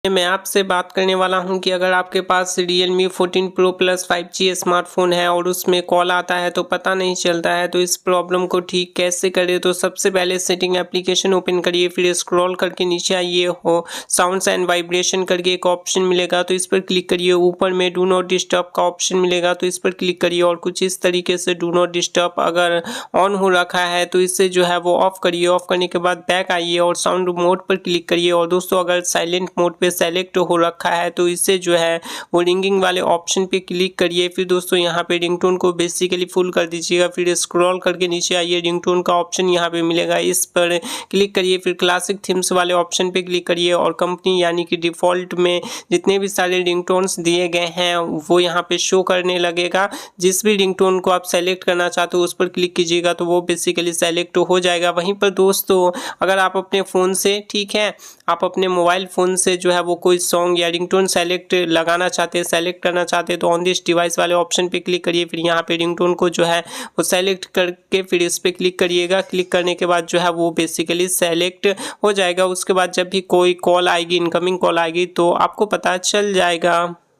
मैं आपसे बात करने वाला हूं कि अगर आपके पास Realme 14 Pro Plus 5G smartphone है और उसमें कॉल आता है तो पता नहीं चलता है, तो इस प्रॉब्लम को ठीक कैसे करें। तो सबसे पहले सेटिंग एप्लीकेशन ओपन करिए, फिर स्क्रॉल करके नीचे आइए, हो साउंड्स एंड वाइब्रेशन करके एक ऑप्शन मिलेगा तो इस पर क्लिक करिए। ऊपर में डू नॉट डिस्टर्ब का ऑप्शन मिलेगा तो इस पर क्लिक करिए और कुछ इस तरीके से डू नॉट डिस्टर्ब अगर ऑन हो रखा है तो इससे जो है वो ऑफ करिए। ऑफ करने के बाद बैक आइए और साउंड मोड पर क्लिक करिए। और दोस्तों अगर साइलेंट मोड पे सेलेक्ट हो रखा है तो इससे जो है वो रिंगिंग वाले ऑप्शन पे क्लिक करिए। फिर दोस्तों यहाँ पे रिंगटोन को बेसिकली फुल कर दीजिएगा, फिर स्क्रॉल करके नीचे आइए, रिंगटोन का ऑप्शन यहाँ पे मिलेगा, इस पर क्लिक करिए। फिर क्लासिक थीम्स वाले ऑप्शन पे क्लिक करिए और कंपनी यानी कि डिफ़ॉल्ट में जितने भी सारे रिंगटोन्स दिए गए हैं वो यहाँ पे शो करने लगेगा। जिस भी रिंगटोन को आप सेलेक्ट करना चाहते हो उस पर क्लिक कीजिएगा तो वो बेसिकली सेलेक्ट हो जाएगा। वहीं पर दोस्तों अगर आप अपने फ़ोन से, ठीक है, आप अपने मोबाइल फ़ोन से जो है वो कोई सॉन्ग या रिंगटोन सेलेक्ट लगाना चाहते हैं, सेलेक्ट करना चाहते हैं तो ऑन दिस डिवाइस वाले ऑप्शन पे क्लिक करिए। फिर यहाँ पे रिंगटोन को जो है वो सेलेक्ट करके फिर इस पे क्लिक करिएगा। क्लिक करने के बाद जो है वो बेसिकली सेलेक्ट हो जाएगा। उसके बाद जब भी कोई कॉल आएगी, इनकमिंग कॉल आएगी तो आपको पता चल जाएगा।